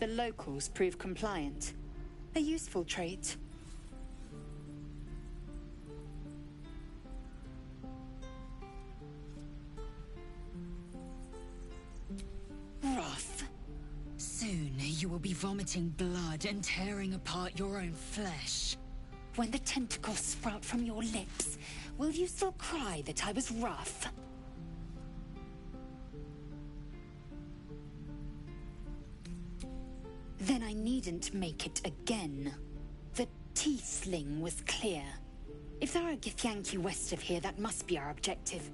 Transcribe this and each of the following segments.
the locals prove compliant. A useful trait. Wrath. Soon you will be vomiting blood and tearing apart your own flesh. When the tentacles sprout from your lips, will you still cry that I was rough? Then I needn't make it again. The Tiefling was clear. If there are Githyanki west of here, that must be our objective.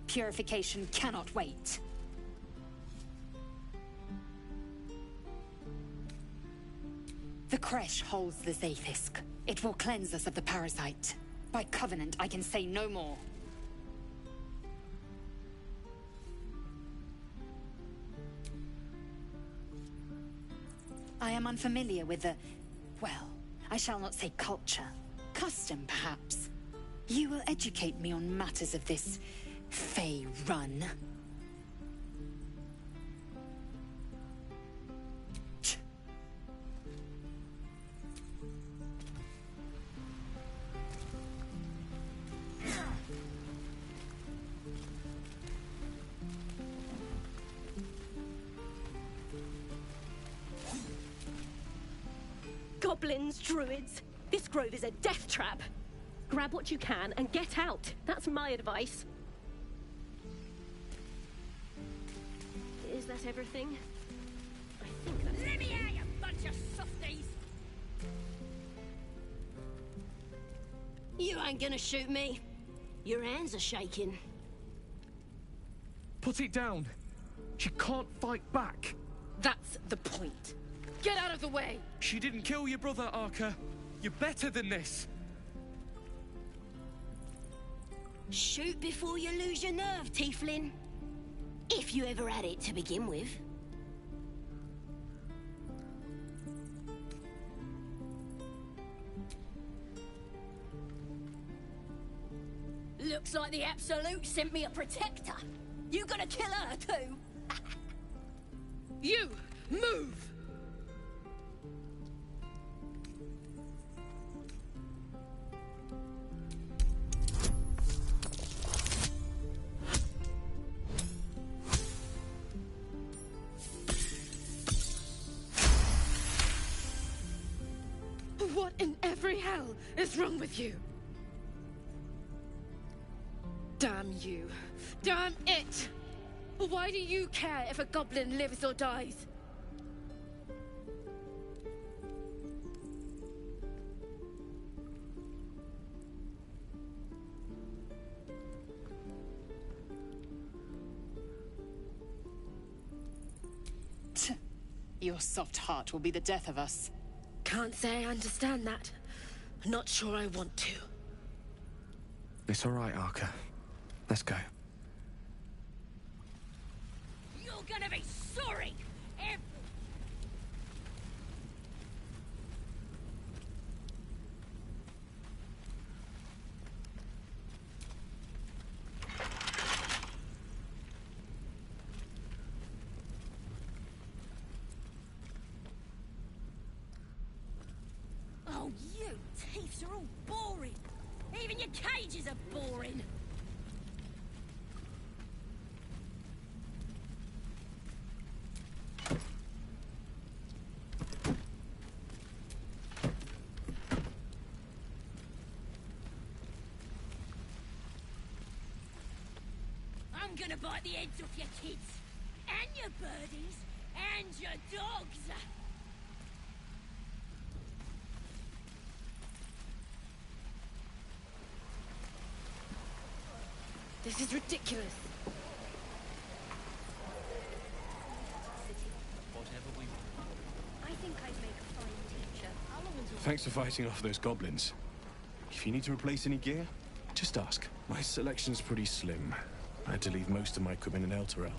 Purification cannot wait. The Kresh holds the Zaithisk. It will cleanse us of the parasite. By covenant, I can say no more. I am unfamiliar with the... well, I shall not say culture. Custom, perhaps. You will educate me on matters of this... Fey run. Goblins, druids. This grove is a death trap. Grab what you can and get out. That's my advice. Is that everything? I think that's... Let me out, you bunch of softies! You ain't gonna shoot me. Your hands are shaking. Put it down. She can't fight back. That's the point. Get out of the way! She didn't kill your brother, Arca. You're better than this. Shoot before you lose your nerve, Tiefling. If you ever had it to begin with. Looks like the Absolute sent me a protector. You gonna kill her too? You! Move! What in every hell is wrong with you? Damn you. Damn it! Why do you care if a goblin lives or dies? Your soft heart will be the death of us. Can't say I understand that. Not sure I want to. It's all right, Arca. Let's go. You're gonna be sorry! Oh, you thieves are all boring! Even your cages are boring! I'm gonna bite the heads off your kids, and your birdies, and your dogs! This is ridiculous. Whatever we want. I think I'd make a fine teacher. How long until... Thanks for fighting off those goblins. If you need to replace any gear, just ask. My selection's pretty slim. I had to leave most of my equipment in El Terrell.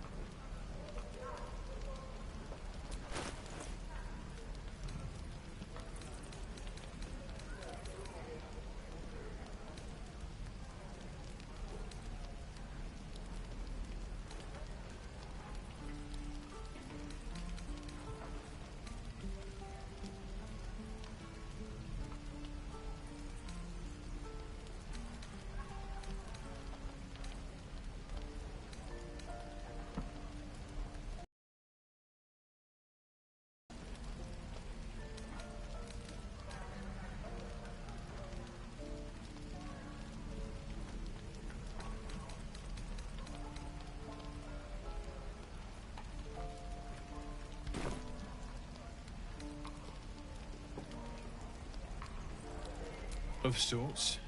Of sorts.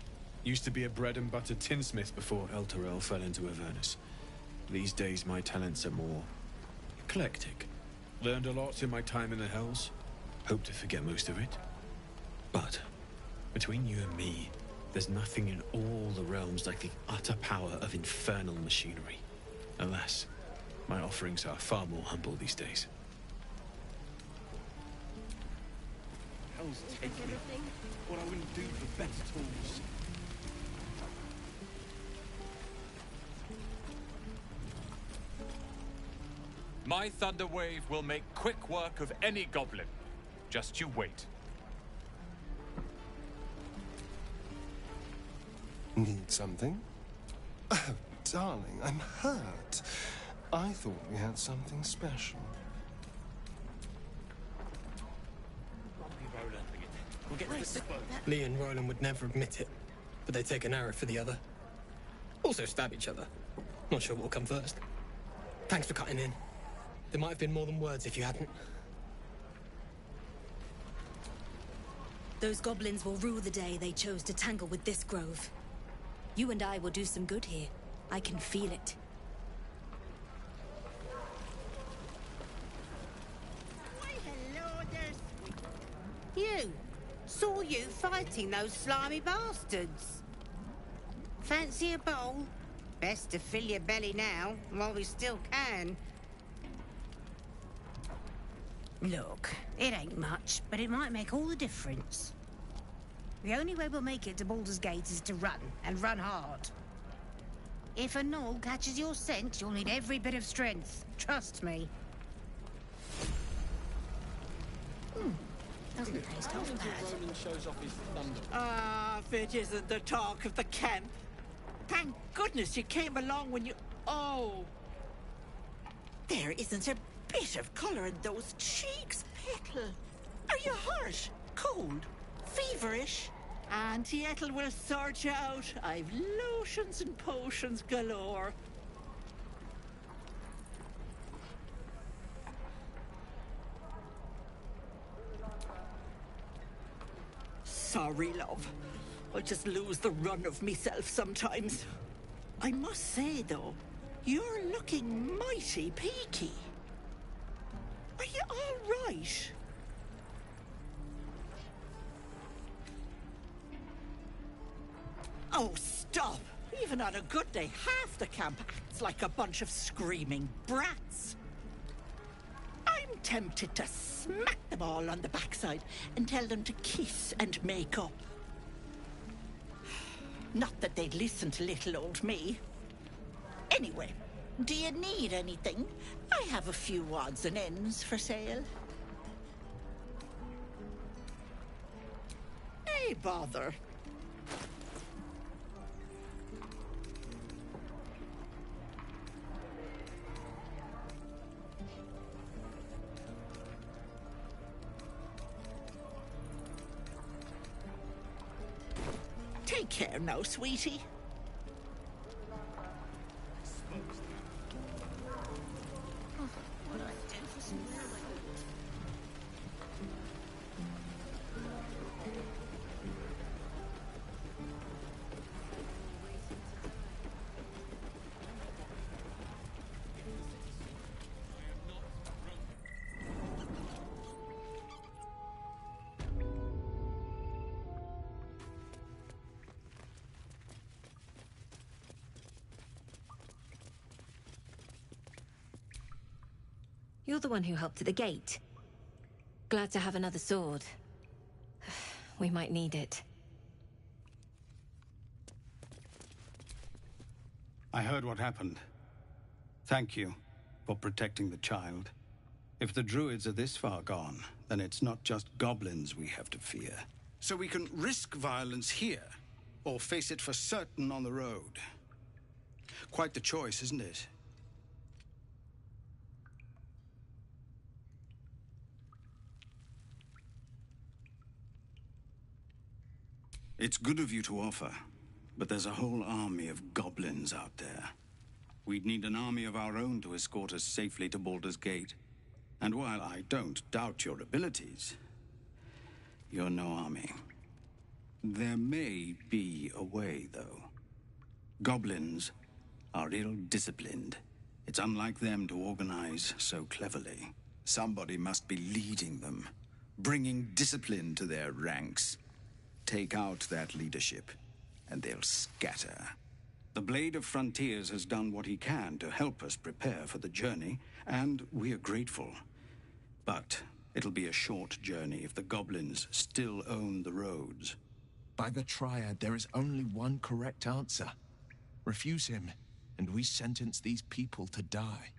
Used to be a bread-and-butter tinsmith before El Terrell fell into Avernus. These days, my talents are more eclectic. Learned a lot in my time in the Hells. Hope to forget most of it. But, between you and me, there's nothing in all the realms like the utter power of infernal machinery. Alas, my offerings are far more humble these days. Hell's take me. What I wouldn't do for better tools. My thunder wave will make quick work of any goblin. Just you wait. Need something? Oh, darling, I'm hurt. I thought we had something special. We'll get to the Lee and Roland would never admit it, but they'd take an arrow for the other. Also stab each other. Not sure what'll come first. Thanks for cutting in. There might have been more than words if you hadn't. Those goblins will rue the day they chose to tangle with this grove. You and I will do some good here. I can feel it. Why, hello there. You! Saw you fighting those slimy bastards. Fancy a bowl? Best to fill your belly now, while we still can. Look, it ain't much, but it might make all the difference. The only way we'll make it to Baldur's Gate is to run, and run hard. If a gnoll catches your scent, you'll need every bit of strength. Trust me. Doesn't taste half bad. shows off his thunder. Ah, if it isn't the talk of the camp. Thank goodness you came along when you... Oh! There isn't a bit of colour in those cheeks, Petal. Are you hurt? Cold? Feverish? Auntie Ethel will sort you out. I've lotions and potions galore. Sorry, love. I just lose the run of myself sometimes. I must say, though, you're looking mighty peaky. Are you all right? Oh, stop! Even on a good day, half the camp acts like a bunch of screaming brats. I'm tempted to smack them all on the backside and tell them to kiss and make up. Not that they'd listen to little old me. Anyway, do you need anything? I have a few odds and ends for sale. Hey, bother. Take care now, sweetie. You're the one who helped at the gate. Glad to have another sword. We might need it. I heard what happened. Thank you for protecting the child. If the druids are this far gone, then it's not just goblins we have to fear. So we can risk violence here, or face it for certain on the road. Quite the choice, isn't it? It's good of you to offer, but there's a whole army of goblins out there. We'd need an army of our own to escort us safely to Baldur's Gate. And while I don't doubt your abilities, you're no army. There may be a way, though. Goblins are ill-disciplined. It's unlike them to organize so cleverly. Somebody must be leading them, bringing discipline to their ranks. Take out that leadership, and they'll scatter. The Blade of Frontiers has done what he can to help us prepare for the journey, and we are grateful. But it'll be a short journey if the goblins still own the roads. By the Triad, there is only one correct answer. Refuse him, and we sentence these people to die.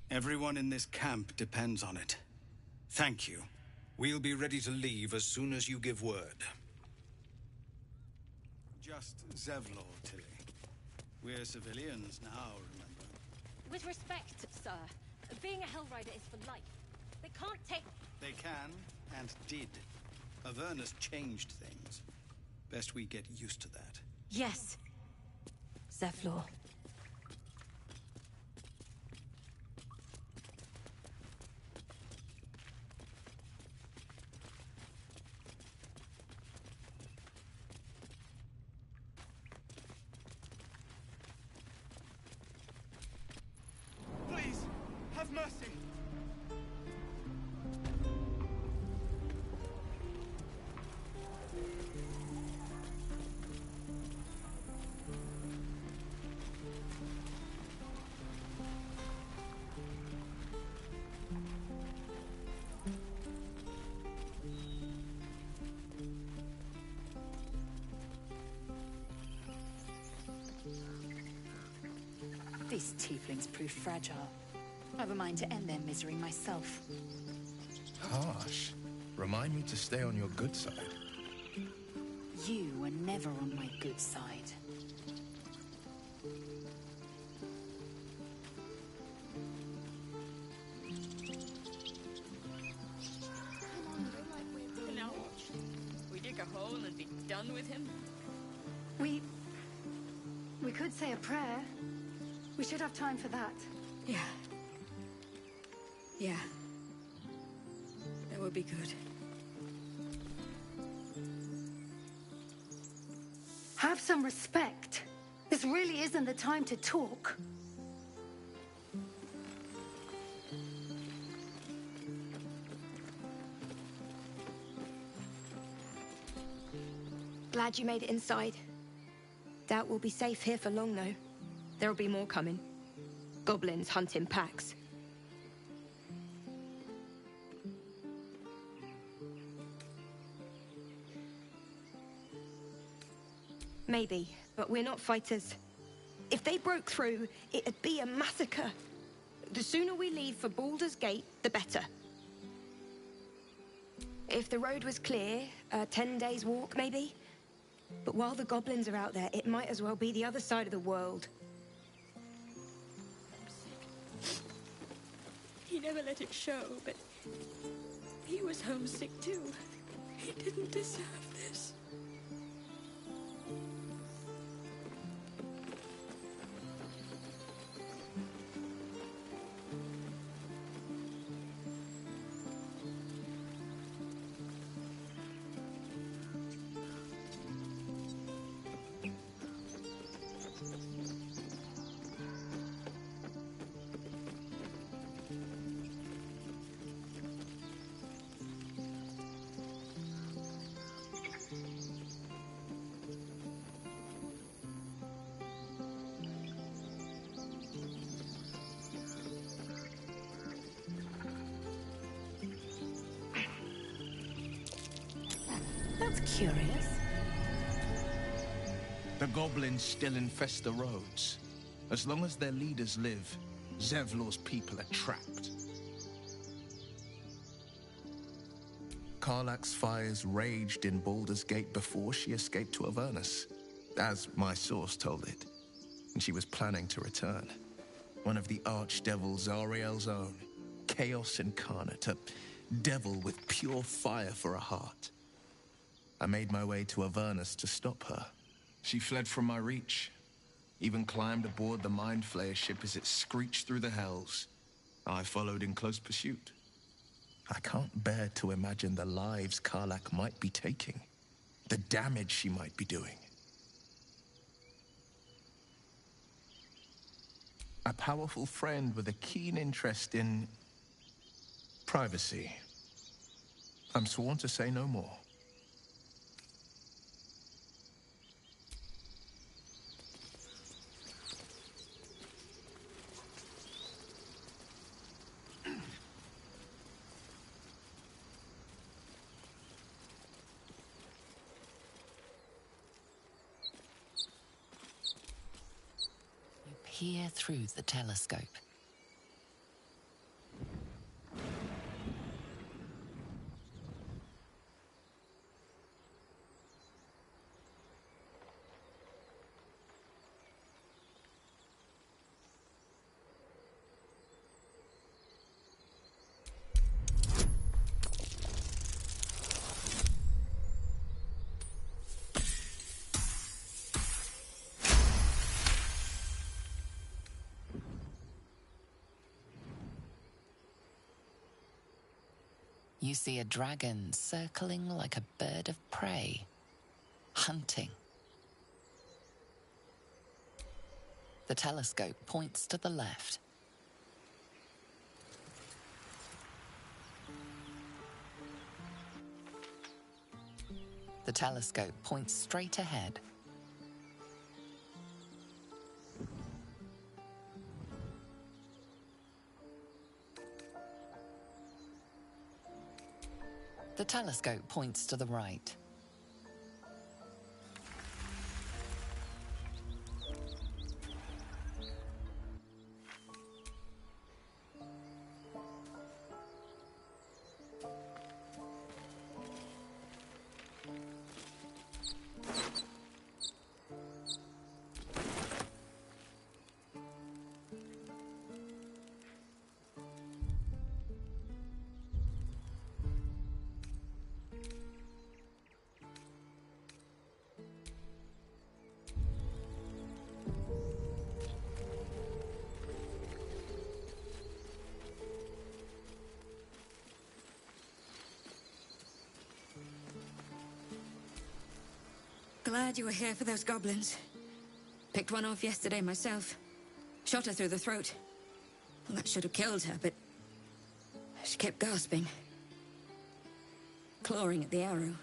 Everyone in this camp depends on it. Thank you. We'll be ready to leave as soon as you give word. Just Zevlor, Tilly. We're civilians now, remember? With respect, sir, being a Hellrider is for life. They can't take... They can, and did. Avernus changed things. Best we get used to that. Yes. Zevlor. Please, have mercy. These tieflings prove fragile. I've a mind to end their misery myself. Harsh. Remind me to stay on your good side. You were never on my good side. We dig a hole and be done with him? We could say a prayer. We should have time for that. Yeah. Yeah. That would be good. Have some respect. This really isn't the time to talk. Glad you made it inside. Doubt we'll be safe here for long, though. There'll be more coming. Goblins hunting packs. Maybe, but we're not fighters. If they broke through, it'd be a massacre. The sooner we leave for Baldur's Gate, the better. If the road was clear, 10 days walk, maybe? But while the goblins are out there, it might as well be the other side of the world. He never let it show, but he was homesick too. He didn't deserve this. That's curious. The goblins still infest the roads. As long as their leaders live, Zevlor's people are trapped. Karlach's fires raged in Baldur's Gate before she escaped to Avernus, as my source told it, and she was planning to return. One of the archdevils Zariel's own, Chaos Incarnate, a devil with pure fire for a heart. I made my way to Avernus to stop her. She fled from my reach, Even climbed aboard the Mind Flayer ship as it screeched through the hells. I followed in close pursuit. I can't bear to imagine the lives Karlach might be taking, the damage she might be doing. A powerful friend with a keen interest in privacy. I'm sworn to say no more. Peer through the telescope. You see a dragon circling like a bird of prey, hunting. The telescope points to the left. The telescope points straight ahead. The telescope points to the right. Glad you were here for those goblins. Picked one off yesterday myself. Shot her through the throat. Well, that should have killed her, but she kept gasping. Clawing at the arrow.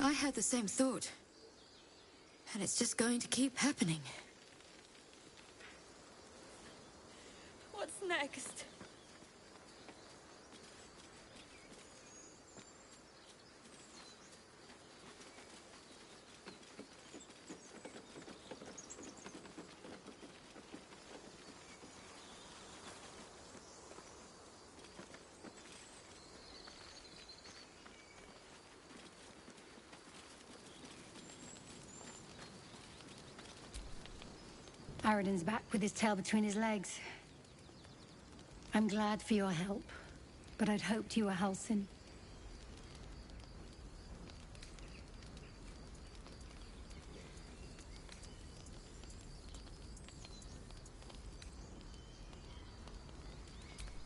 I had the same thought. And it's just going to keep happening. What's next? Aradin's back with his tail between his legs. I'm glad for your help, but I'd hoped you were Halsin.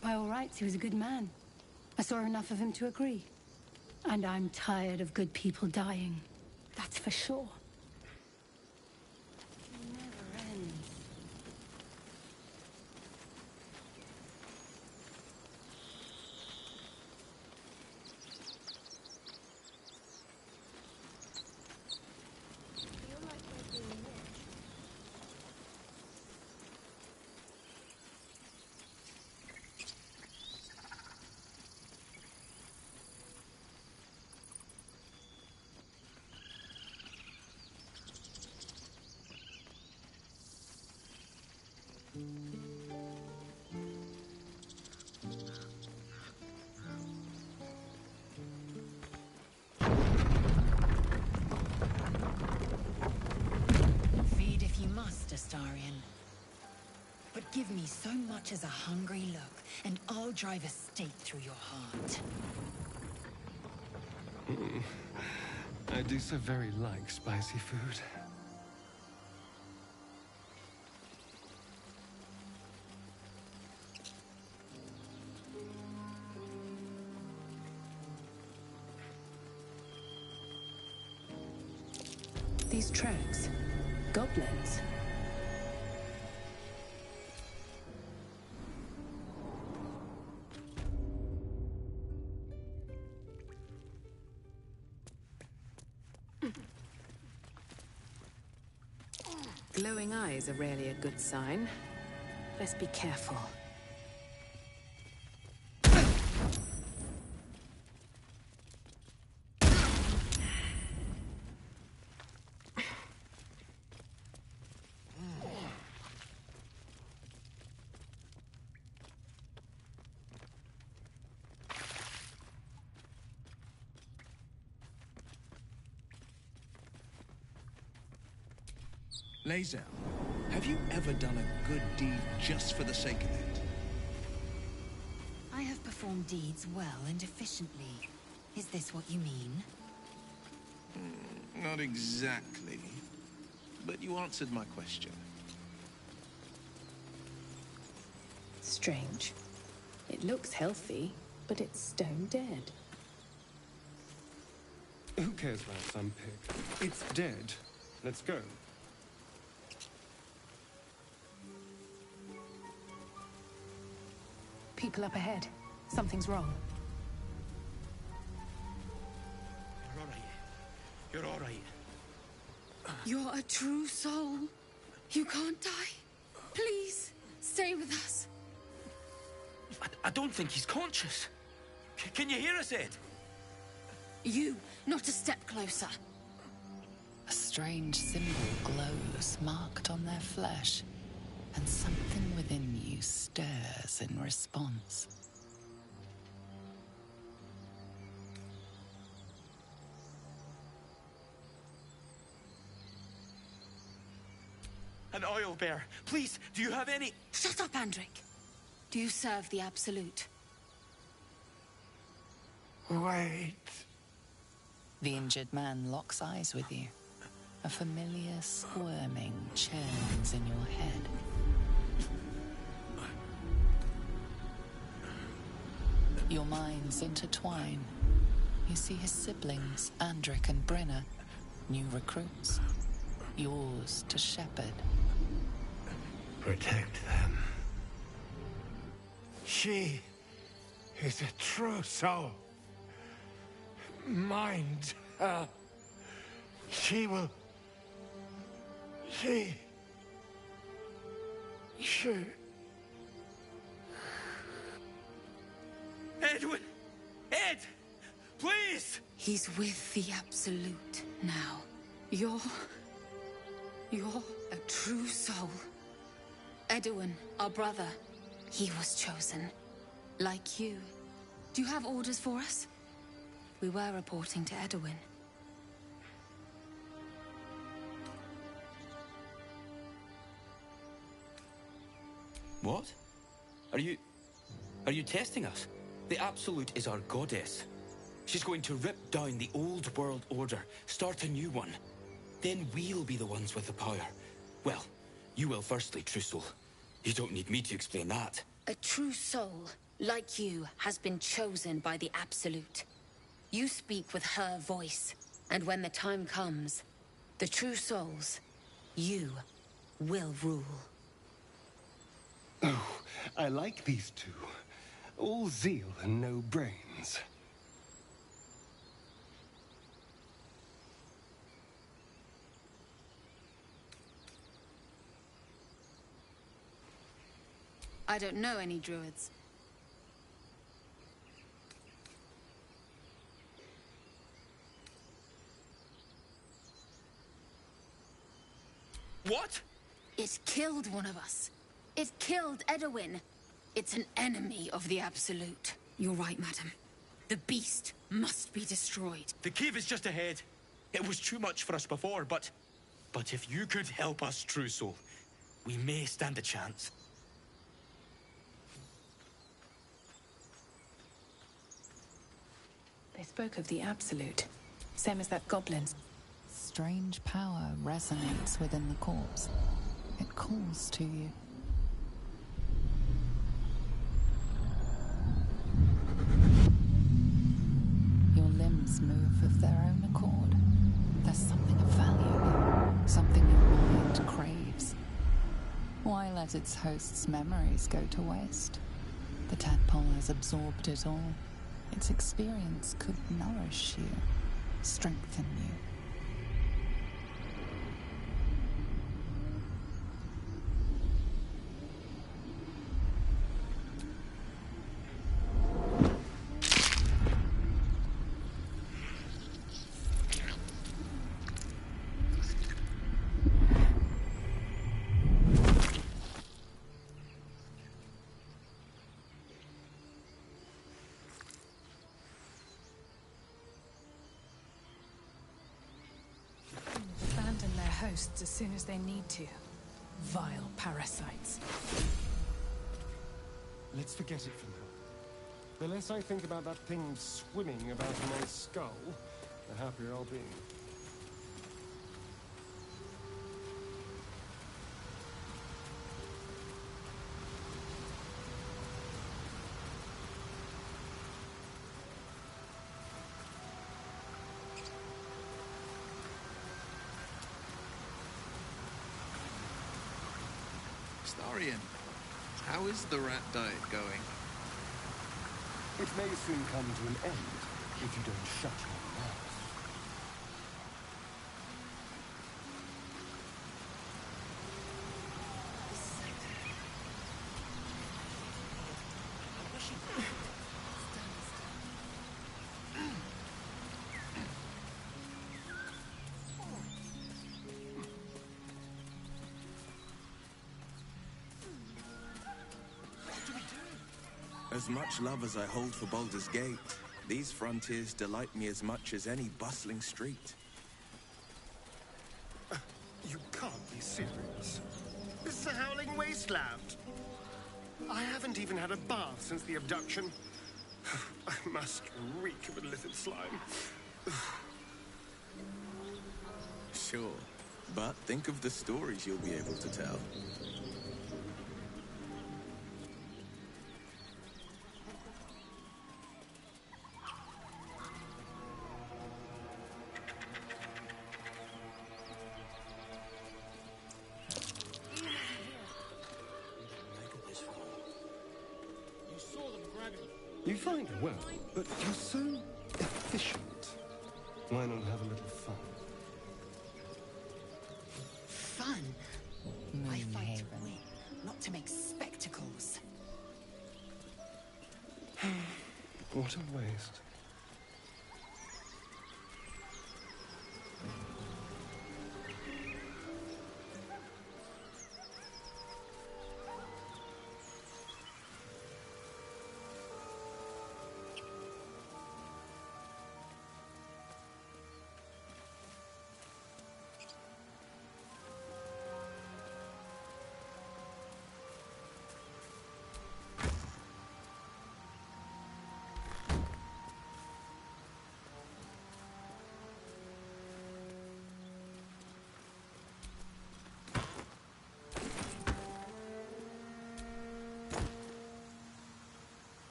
By all rights, he was a good man. I saw enough of him to agree. And I'm tired of good people dying. That's for sure. Feed if you must, Astarion. But Give me so much as a hungry look, and I'll drive a stake through your heart. I do so very like spicy food. These tracks. Goblins. Glowing eyes are rarely a good sign. Let's be careful. Lae'zel, have you ever done a good deed just for the sake of it? I have performed deeds well and efficiently. Is this what you mean? Not exactly. But you answered my question. Strange. It looks healthy, but it's stone dead. Who cares about some pig? It's dead. Let's go. People up ahead. Something's wrong. You're all right. You're all right. You're a true soul. You can't die. Please, stay with us. I don't think he's conscious. Can you hear us, Ed? You, not a step closer. A strange symbol glows, marked on their flesh, and something within you stirs in response. An oil bear. Please, do you have any... Shut up, Andric. Do you serve the Absolute? Wait. The injured man locks eyes with you. A familiar squirming churns in your head. Your minds intertwine. You see his siblings, Andric and Brenna, new recruits, yours to shepherd. Protect them. She is a true soul. Mind her. She will... She... Edwin! Ed! Please! He's with the Absolute now. You're a true soul. Edwin, our brother, he was chosen. Like you. Do you have orders for us? We were reporting to Edwin. What? Are you testing us? The Absolute is our goddess. She's going to rip down the old world order, start a new one. Then we'll be the ones with the power. Well, you will firstly, true soul. You don't need me to explain that. A true soul, like you, has been chosen by the Absolute. You speak with her voice, and when the time comes, the true souls, you will rule. Oh, I like these two. All zeal and no brains. I don't know any druids. What? It killed one of us. It killed Edwin. It's an enemy of the Absolute. You're right, madam. The beast must be destroyed. The cave is just ahead. It was too much for us before, but if you could help us, true soul, we may stand a chance. They spoke of the Absolute. Same as that goblin's. Strange power resonates within the corpse. It calls to you. Your limbs move of their own accord. There's something of value, something your mind craves. Why let its host's memories go to waste? The tadpole has absorbed it all. Its experience could nourish you, strengthen you. Abandon their hosts as soon as they need to. Vile parasites. Let's forget it for now. The less I think about that thing swimming about in my skull, the happier I'll be. Starion, how is the rat diet going? It may soon come to an end if you don't shut your mouth. As much love as I hold for Baldur's Gate, these frontiers delight me as much as any bustling street. You can't be serious. This is a howling wasteland. I haven't even had a bath since the abduction. I must reek of illicit slime. Sure, but think of the stories you'll be able to tell. You find it well, but you're so efficient. Why not have a little fun? Fun? I fight to win, not to make spectacles. What a waste.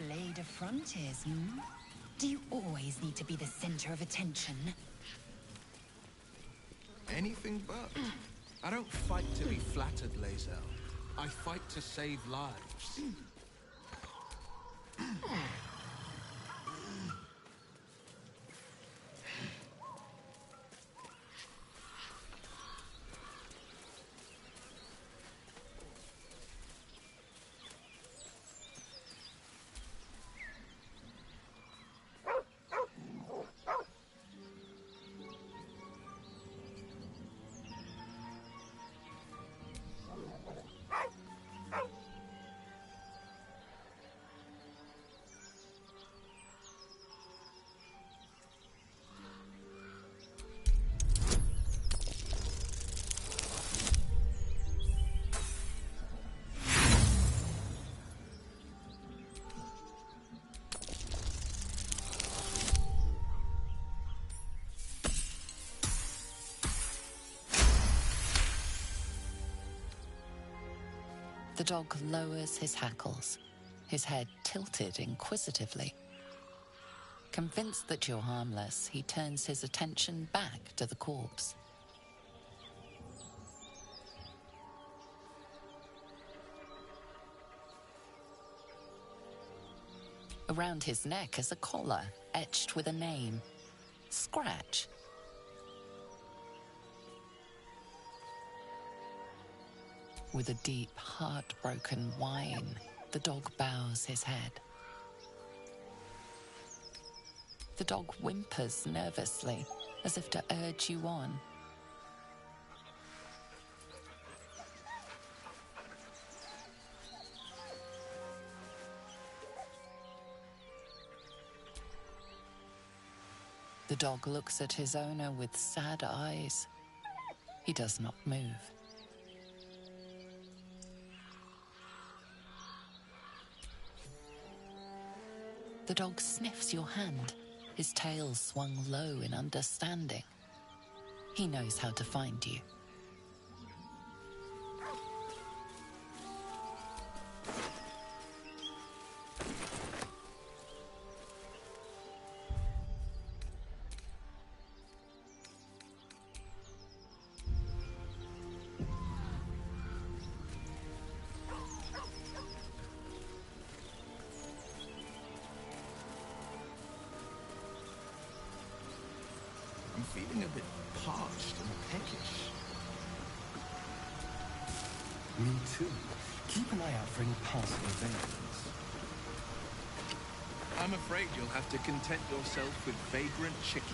Blade of Frontiers, hmm? Do you always need to be the center of attention? Anything but. I don't fight to be flattered, Lae'zel. I fight to save lives. The dog lowers his hackles, his head tilted inquisitively. Convinced that you're harmless, he turns his attention back to the corpse. Around his neck is a collar etched with a name, Scratch. With a deep, heartbroken whine, the dog bows his head. The dog whimpers nervously, as if to urge you on. The dog looks at his owner with sad eyes. He does not move. The dog sniffs your hand, his tail swung low in understanding. He knows how to find you. I'm feeling a bit parched and peckish. Me too. Keep an eye out for any passing vagrants. I'm afraid you'll have to content yourself with vagrant chickens.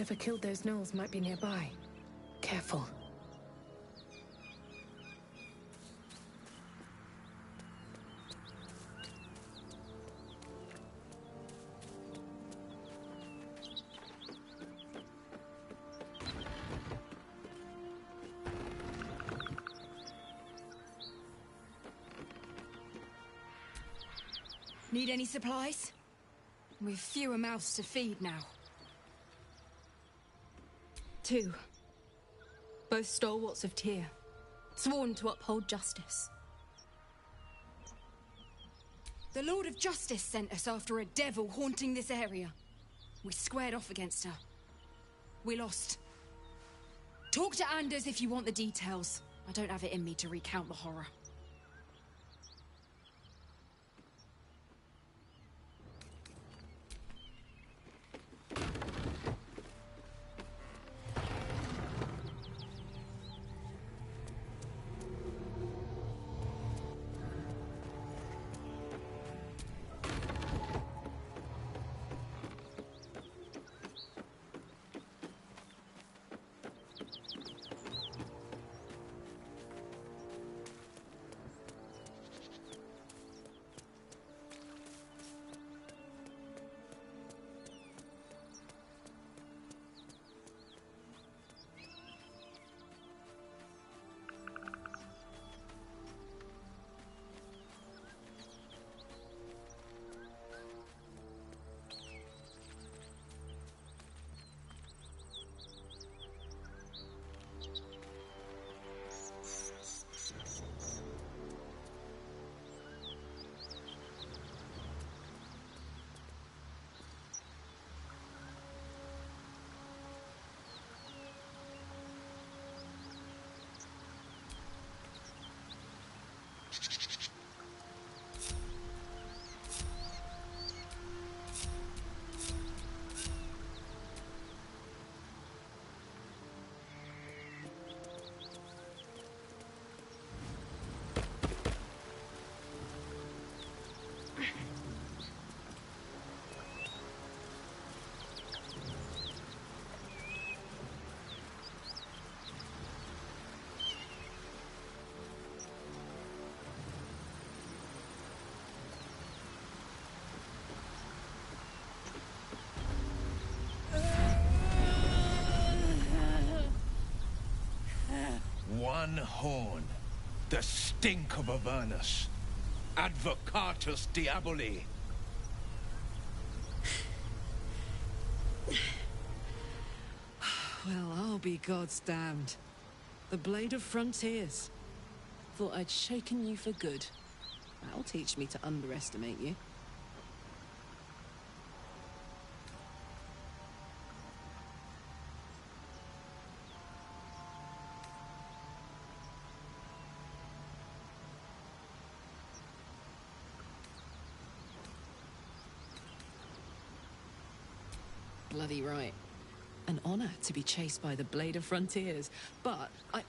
Whatever killed those gnolls might be nearby. Careful. Need any supplies? We've fewer mouths to feed now. 2. Both stalwarts of Tyr, sworn to uphold justice. The Lord of Justice sent us after a devil haunting this area. We squared off against her. We lost. Talk to Anders if you want the details. I don't have it in me to recount the horror. One horn. The stink of Avernus. Advocatus Diaboli. Well, I'll be God's damned. The Blade of Frontiers. Thought I'd shaken you for good. That'll teach me to underestimate you. Bloody right. An honor to be chased by the Blade of Frontiers, but I...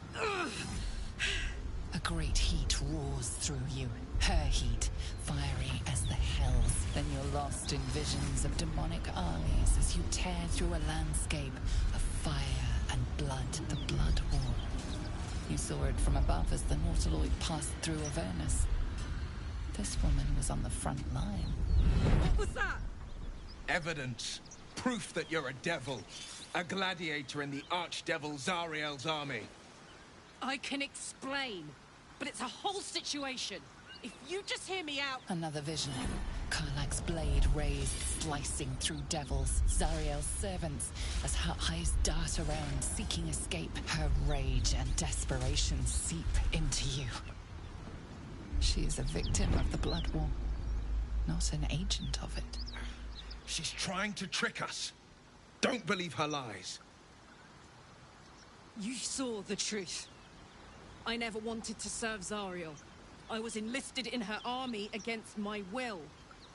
A great heat roars through you. Her heat, fiery as the hells. Then you're lost in visions of demonic armies as you tear through a landscape of fire and blood, the Blood War. You saw it from above as the Nautiloid passed through Avernus. This woman was on the front line. What was that? Evidence. Proof that you're a devil. A gladiator in the archdevil Zariel's army. I can explain, but it's a whole situation. If you just hear me out... Another vision. Karlach's blade raised, slicing through devils, Zariel's servants, as her eyes dart around, seeking escape. Her rage and desperation seep into you. She is a victim of the Blood War, not an agent of it. She's trying to trick us. Don't believe her lies. You saw the truth. I never wanted to serve Zariel. I was enlisted in her army against my will.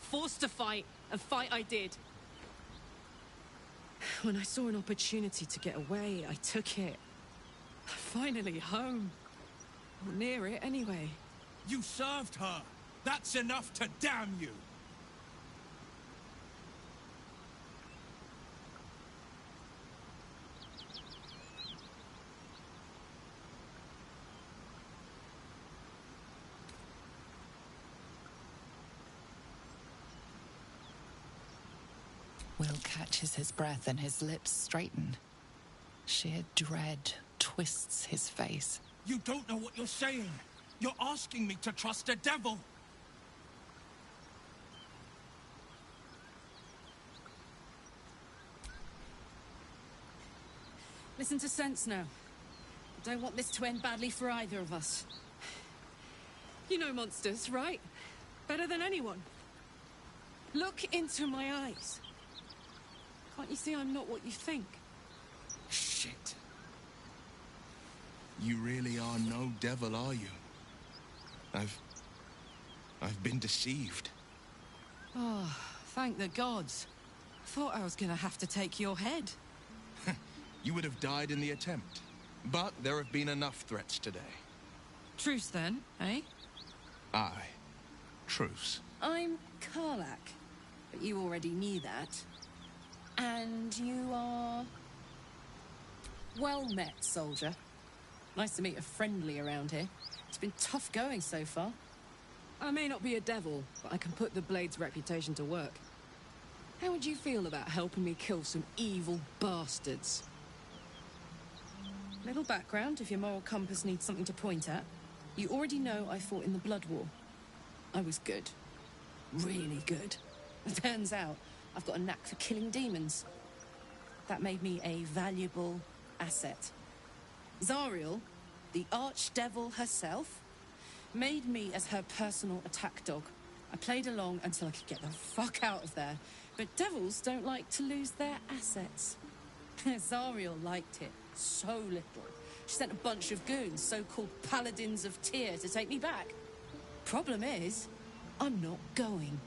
Forced to fight, and fight I did. When I saw an opportunity to get away, I took it. Finally home. Or near it, anyway. You served her. That's enough to damn you. Will catches his breath and his lips straighten. Sheer dread twists his face. You don't know what you're saying. You're asking me to trust a devil. Listen to sense now. I don't want this to end badly for either of us. You know monsters, right? Better than anyone. Look into my eyes. Can't you see I'm not what you think? Shit. You really are no devil, are you? I've been deceived. Oh, thank the gods. Thought I was gonna have to take your head. You would have died in the attempt. But there have been enough threats today. Truce then, eh? Aye. Truce. I'm Karlak, but you already knew that. And you are... Well met, soldier. Nice to meet a friendly around here. It's been tough going so far. I may not be a devil, but I can put the Blade's reputation to work. How would you feel about helping me kill some evil bastards? Little background, if your moral compass needs something to point at. You already know I fought in the Blood War. I was good. Really good. It turns out I've got a knack for killing demons. That made me a valuable asset. Zariel, the archdevil herself, made me as her personal attack dog. I played along until I could get the fuck out of there. But devils don't like to lose their assets. Zariel liked it so little. She sent a bunch of goons, so-called paladins of Tyr, to take me back. Problem is, I'm not going.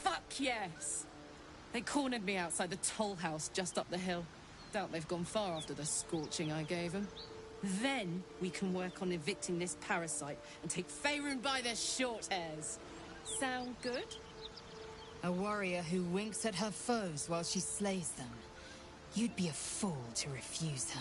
Fuck yes! They cornered me outside the toll house just up the hill. Doubt they've gone far after the scorching I gave them. Then we can work on evicting this parasite and take Faerun by their short hairs. Sound good? A warrior who winks at her foes while she slays them. You'd be a fool to refuse her.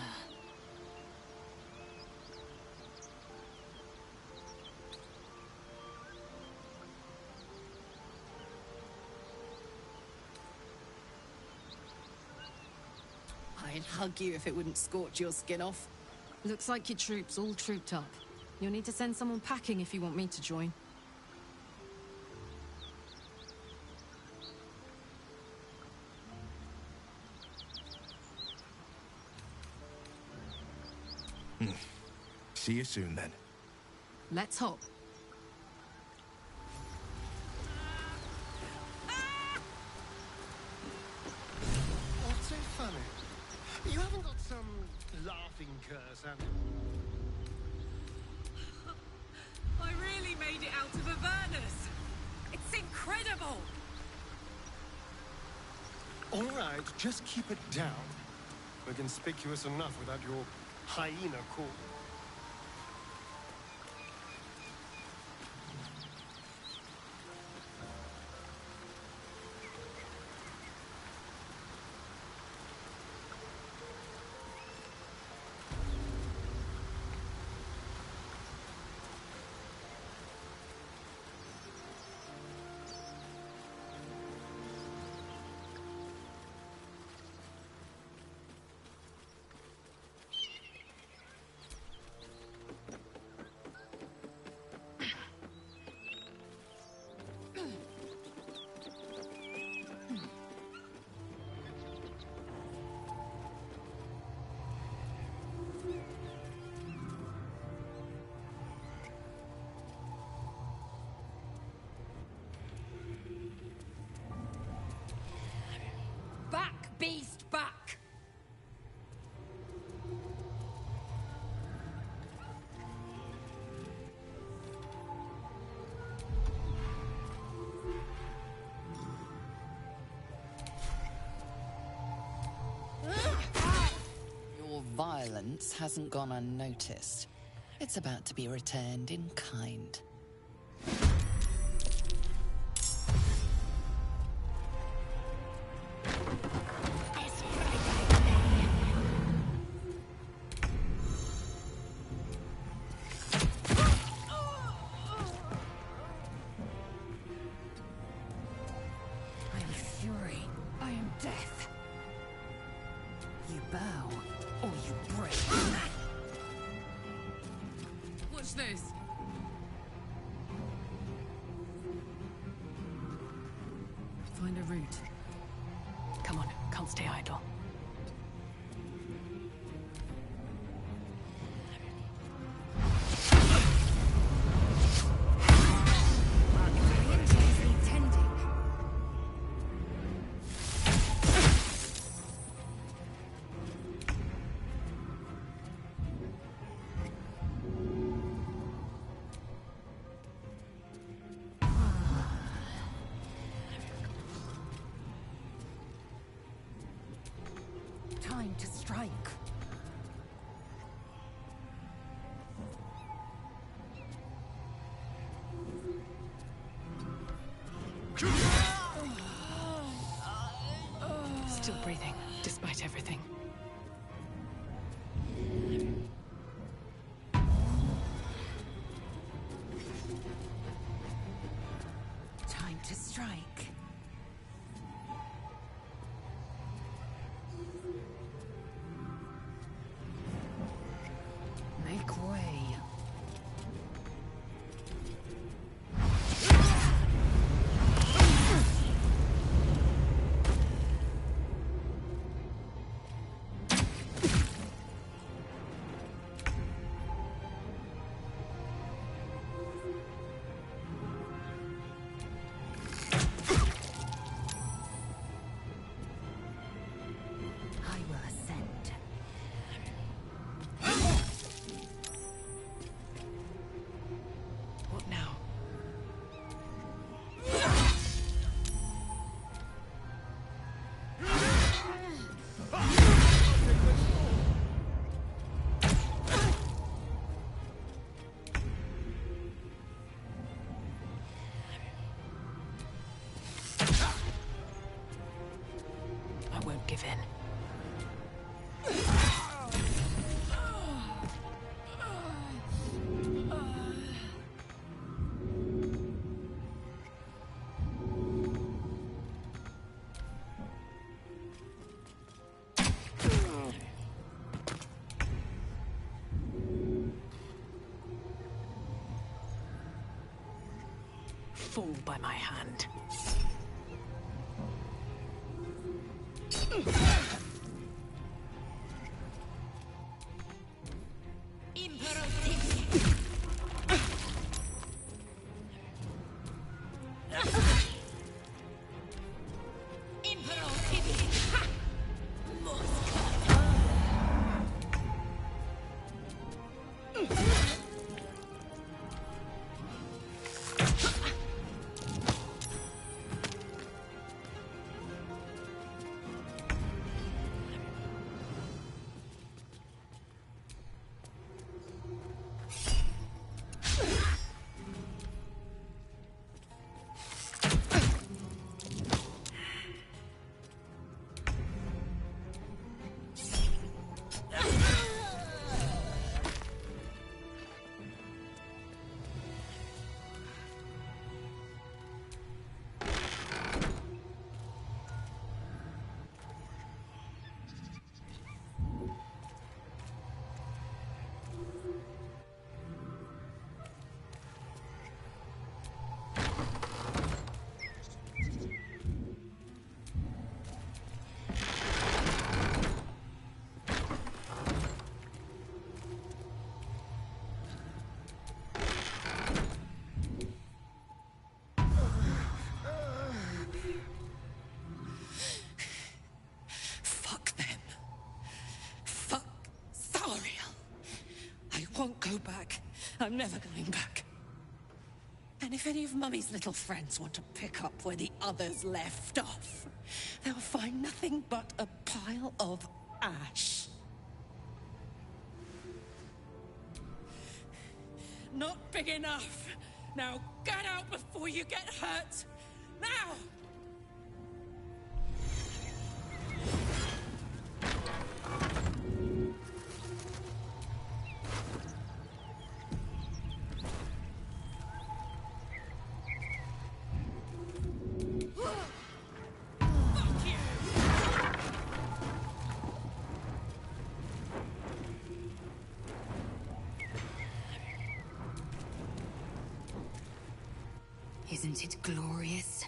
I'd hug you if it wouldn't scorch your skin off. Looks like your troops all trooped up. You'll need to send someone packing if you want me to join. See you soon, then. Let's hop. What's so funny? You haven't got some laughing curse, have you? I really made it out of Avernus! It's incredible! All right, just keep it down. We're conspicuous enough without your hyena call. Back, beast, back! Your violence hasn't gone unnoticed. It's about to be returned in kind. Time to strike. Still breathing, despite everything. Time to strike. Make way. What now? I won't give in. Fall by my hand. Won't go back. I'm never going back. And if any of Mummy's little friends want to pick up where the others left off, they'll find nothing but a pile of ash. Not big enough. Now get out before you get hurt. Now! Isn't it glorious?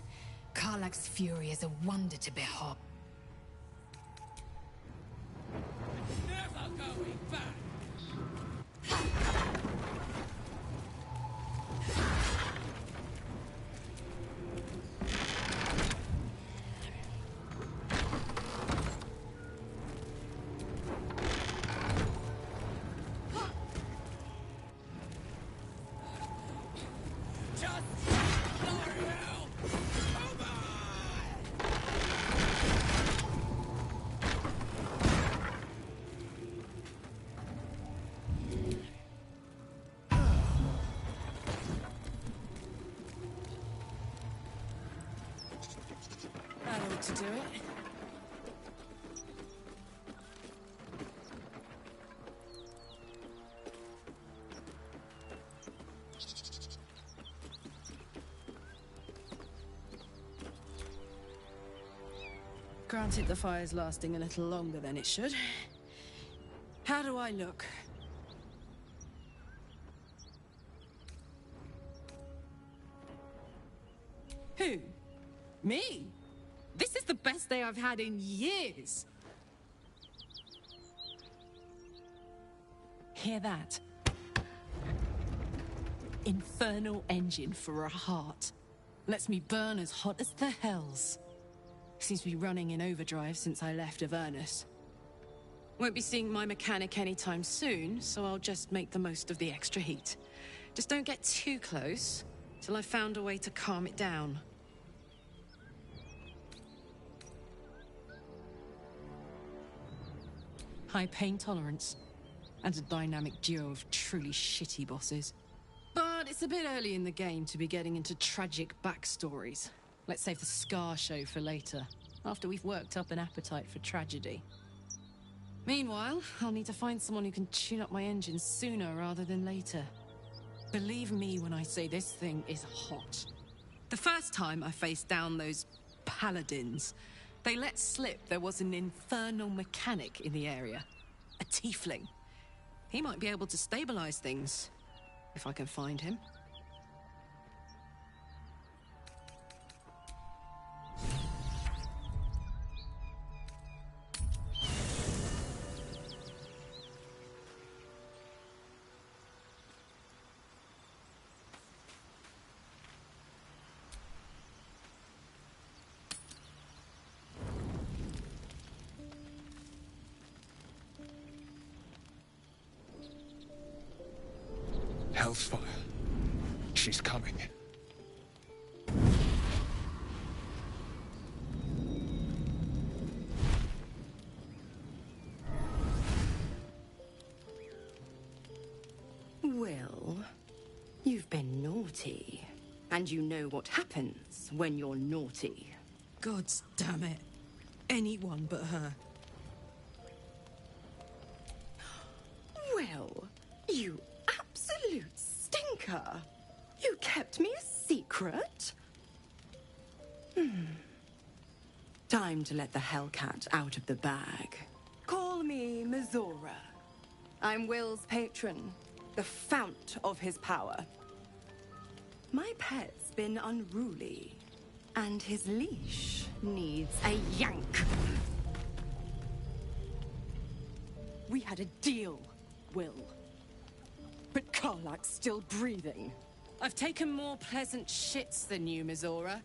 Karlach's fury is a wonder to behold. Never going back! Just do it. Granted, the fire's lasting a little longer than it should. How do I look? Who? Me? This is the best day I've had in years! Hear that? Infernal engine for a heart. Lets me burn as hot as the hells. Seems to be running in overdrive since I left Avernus. Won't be seeing my mechanic anytime soon, so I'll just make the most of the extra heat. Just don't get too close, till I've found a way to calm it down. High pain tolerance, and a dynamic duo of truly shitty bosses. But it's a bit early in the game to be getting into tragic backstories. Let's save the Scar show for later, after we've worked up an appetite for tragedy. Meanwhile, I'll need to find someone who can tune up my engine sooner rather than later. Believe me when I say this thing is hot. The first time I faced down those paladins, they let slip there was an infernal mechanic in the area. A tiefling. He might be able to stabilize things, if I can find him. Hellfire. She's coming. Well, you've been naughty. And you know what happens when you're naughty. God damn it. Anyone but her. Well, you absolute stinker. You kept me a secret? Time to let the Hellcat out of the bag. Call me Mizora. I'm Will's patron, the fount of his power. My pet's been unruly, and his leash needs a yank. We had a deal, Will. But Karlak's still breathing. I've taken more pleasant shits than you, Mizora.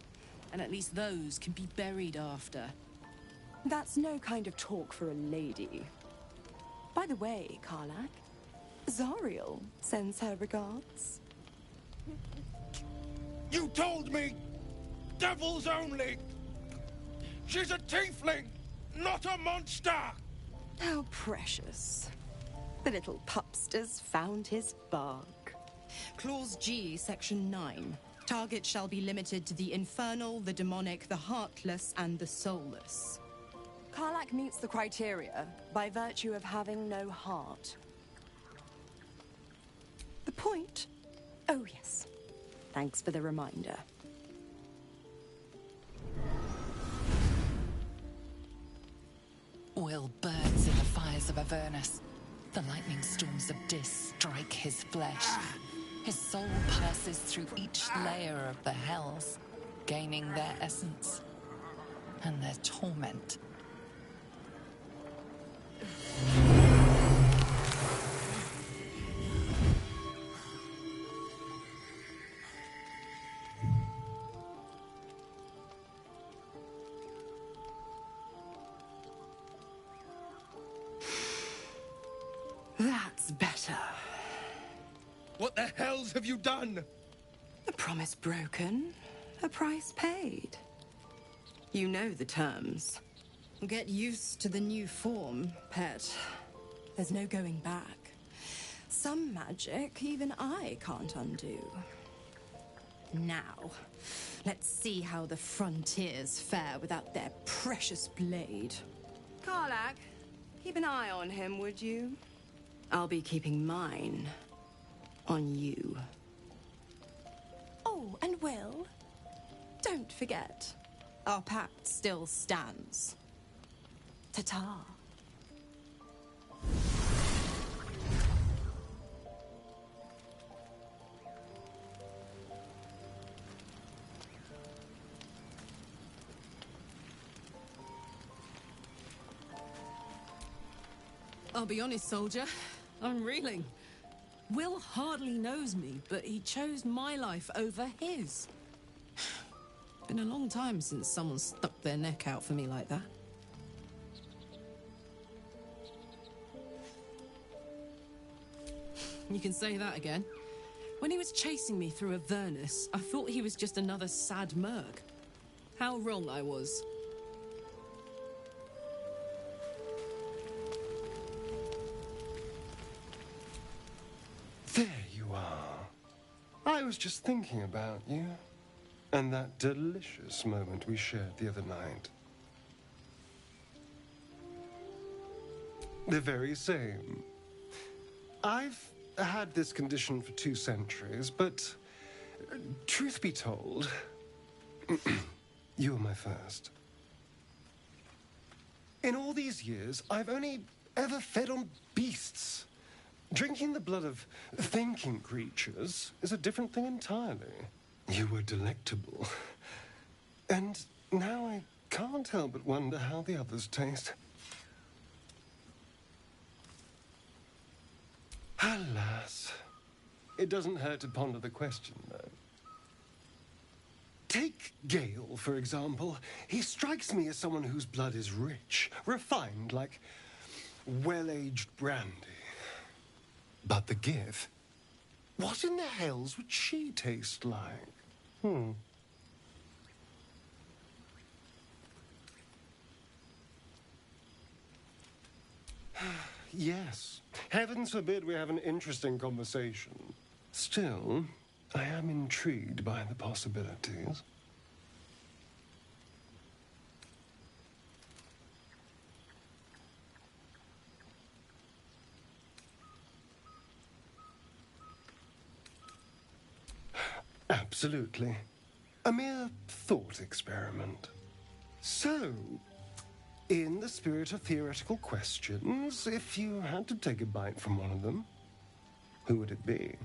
And at least those can be buried after. That's no kind of talk for a lady. By the way, Karlak, Zariel sends her regards. You told me! Devils only! She's a tiefling, not a monster! How precious. The little pupster's found his bark. Clause G, Section 9. Target shall be limited to the infernal, the demonic, the heartless, and the soulless. Karlak meets the criteria by virtue of having no heart. The point? Oh, yes. Thanks for the reminder. Will burns in the fires of Avernus. The lightning storms of Dis strike his flesh. His soul passes through each layer of the hells, gaining their essence and their torment. That's better. What the hells have you done? A promise broken, a price paid. You know the terms. Get used to the new form, pet. There's no going back. Some magic even I can't undo. Now, Let's see how the frontiers fare without their precious blade. Karlach, keep an eye on him, would you? I'll be keeping mine on you. Oh, and Will, don't forget, our pact still stands. Ta-ta. I'll be honest, soldier. I'm reeling. Will hardly knows me, but he chose my life over his. Been a long time since someone stuck their neck out for me like that. You can say that again. When he was chasing me through Avernus, I thought he was just another sad merc. How wrong I was. There you are. I was just thinking about you. And that delicious moment we shared the other night. The very same. I've had this condition for 2 centuries, but truth be told, you were my first. In all these years, I've only ever fed on beasts. Drinking the blood of thinking creatures is a different thing entirely. You were delectable. And now I can't help but wonder how the others taste. Alas. It doesn't hurt to ponder the question, though. Take Gale, for example. He strikes me as someone whose blood is rich, refined, like well-aged brandy. But the Gith? What in the hells would she taste like? Yes. Heavens forbid we have an interesting conversation. Still, I am intrigued by the possibilities. Absolutely. A mere thought experiment. So, in the spirit of theoretical questions, if you had to take a bite from one of them, who would it be?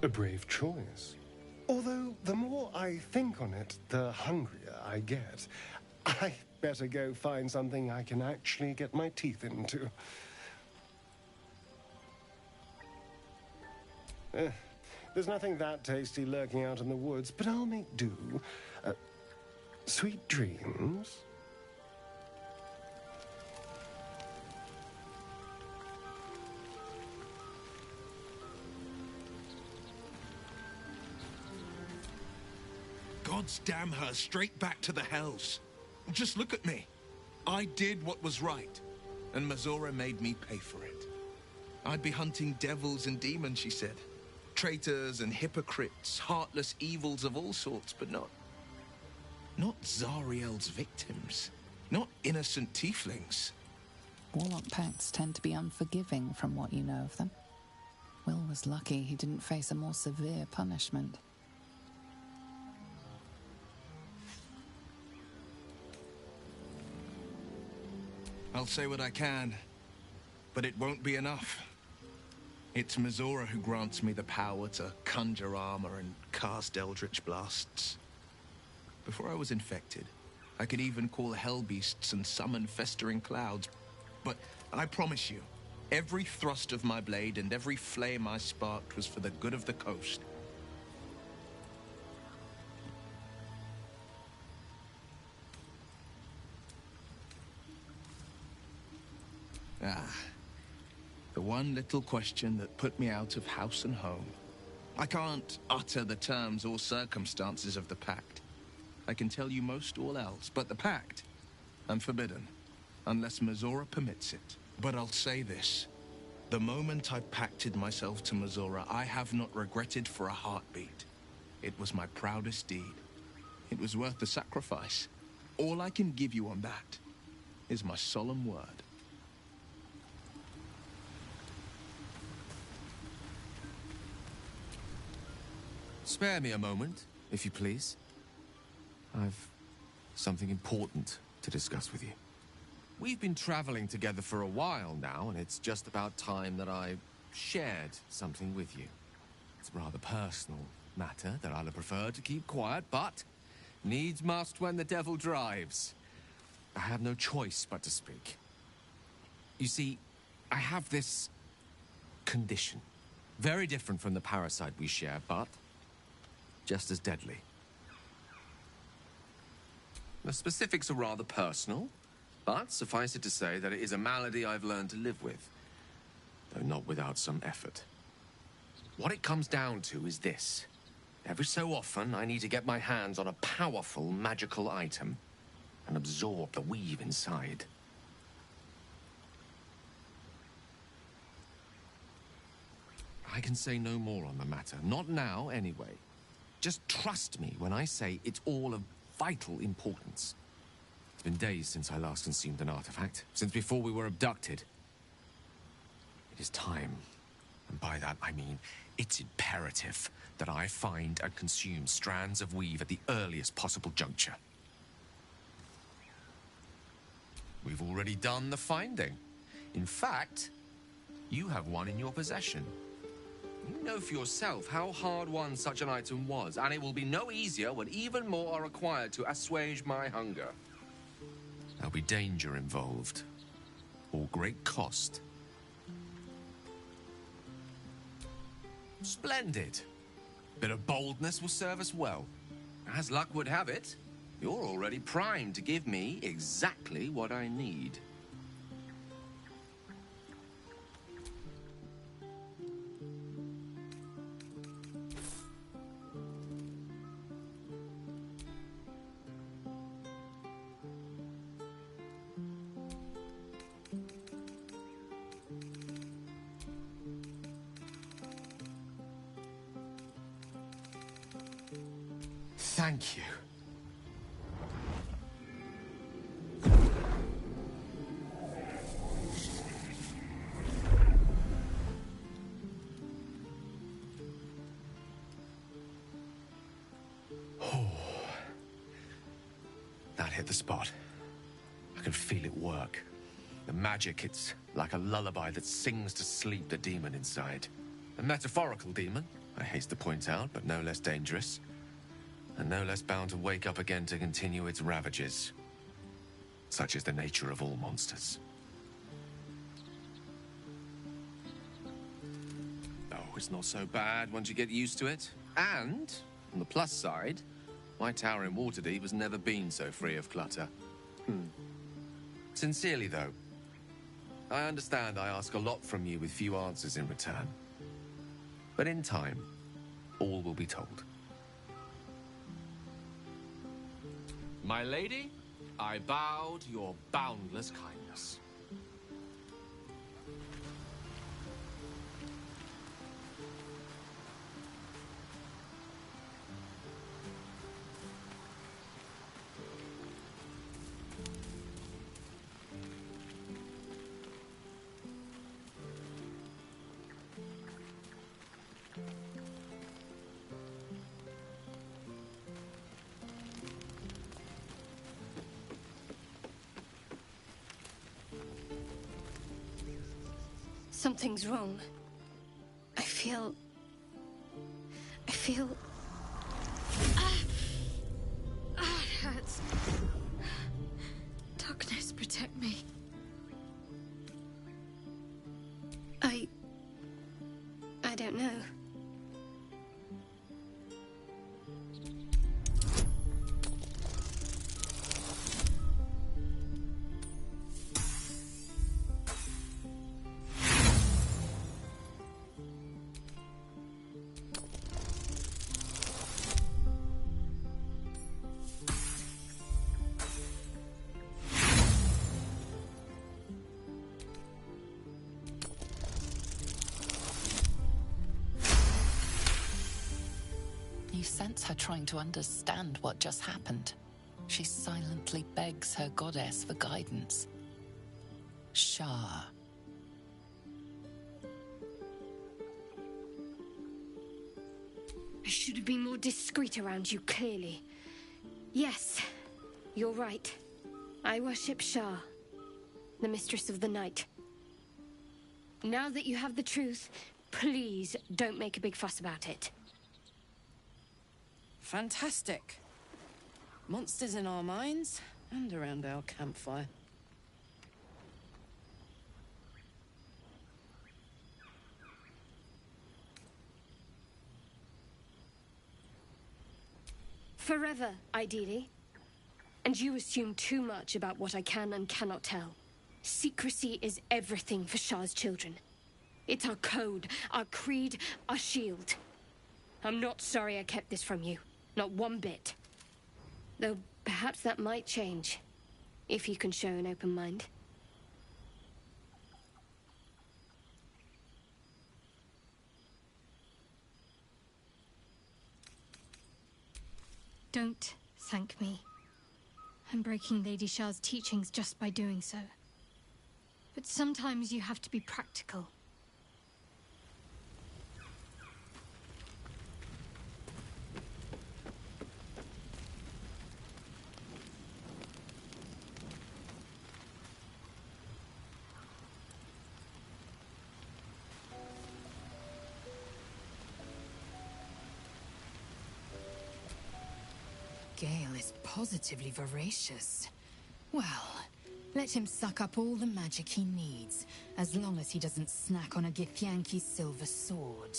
A brave choice. Although, the more I think on it, the hungrier I get. I better go find something I can actually get my teeth into. There's nothing that tasty lurking out in the woods, but I'll make do. Sweet dreams. Gods damn her, straight back to the hells. Just look at me. I did what was right, and Mazora made me pay for it. I'd be hunting devils and demons, she said. Traitors and hypocrites, heartless evils of all sorts, but not Zariel's victims. Not innocent tieflings. Warlock pacts tend to be unforgiving from what you know of them. Will was lucky he didn't face a more severe punishment. I'll say what I can, but it won't be enough. It's Mazora who grants me the power to conjure armor and cast eldritch blasts. Before I was infected, I could even call hell beasts and summon festering clouds. But I promise you, every thrust of my blade and every flame I sparked was for the good of the coast. The one little question that put me out of house and home. I can't utter the terms or circumstances of the pact, I can tell you most all else, but the pact, I'm forbidden, unless Mizora permits it. But I'll say this. The moment I pacted myself to Mizora, I have not regretted for a heartbeat. It was my proudest deed. It was worth the sacrifice. All I can give you on that is my solemn word. Spare me a moment, if you please. I've something important to discuss with you. We've been traveling together for a while now, and it's just about time that I shared something with you. It's a rather personal matter that I'd have preferred to keep quiet, but needs must when the devil drives. I have no choice but to speak. You see, I have this condition. Very different from the parasite we share, but just as deadly. The specifics are rather personal, but suffice it to say that it is a malady I've learned to live with, though not without some effort. What it comes down to is this. Every so often, I need to get my hands on a powerful magical item and absorb the weave inside. I can say no more on the matter. Not now, anyway. Just trust me when I say it's all of vital importance. It's been days since I last consumed an artifact, since before we were abducted. It is time, and by that I mean it's imperative that I find and consume strands of weave at the earliest possible juncture. We've already done the finding. In fact, you have one in your possession. You know for yourself how hard-won such an item was, and it will be no easier when even more are required to assuage my hunger. There'll be danger involved, or great cost. Splendid. Bit of boldness will serve us well. As luck would have it, you're already primed to give me exactly what I need. Thank you. Oh, that hit the spot. I can feel it work. The magic, it's like a lullaby that sings to sleep the demon inside. A metaphorical demon, I haste to point out, but no less dangerous. And no less bound to wake up again to continue its ravages. Such is the nature of all monsters. Oh, it's not so bad once you get used to it. And, on the plus side, my tower in Waterdeep has never been so free of clutter. Sincerely, though, I understand I ask a lot from you with few answers in return. But in time, all will be told. My lady, I bow to your boundless kindness. Something's wrong. I feel... it hurts. Darkness, protect me. I don't know. you sense her trying to understand what just happened. She silently begs her goddess for guidance. Shah. I should have been more discreet around you, clearly. Yes, you're right. I worship Shah, the Mistress of the Night. Now that you have the truth, please don't make a big fuss about it. Fantastic. Monsters in our minds and around our campfire. Forever, ideally. And you assume too much about what I can and cannot tell. Secrecy is everything for Shah's children. It's our code, our creed, our shield. I'm not sorry I kept this from you. Not one bit. Though perhaps that might change, if you can show an open mind. Don't thank me. I'm breaking Lady Shah's teachings just by doing so. But sometimes you have to be practical. Gale is positively voracious. Well, let him suck up all the magic he needs, as long as he doesn't snack on a Githyanki's silver sword.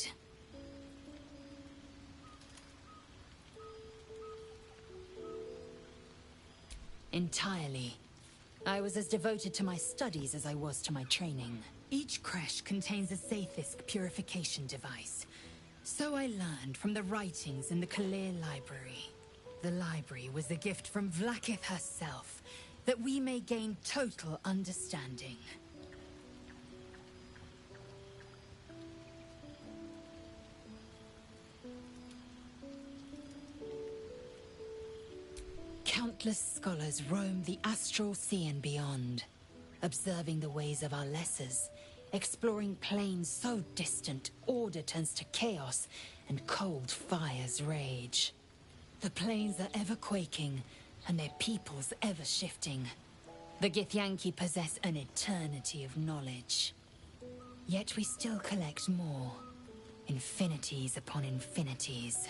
Entirely. I was as devoted to my studies as I was to my training. Each creche contains a Zaithisk purification device. So I learned from the writings in the Kalir Library. The library was a gift from Vlaakith herself, that we may gain total understanding. Countless scholars roam the astral sea and beyond, observing the ways of our lessers, exploring planes so distant order turns to chaos and cold fires rage. The planes are ever quaking, and their peoples ever shifting. The Githyanki possess an eternity of knowledge. Yet we still collect more. Infinities upon infinities.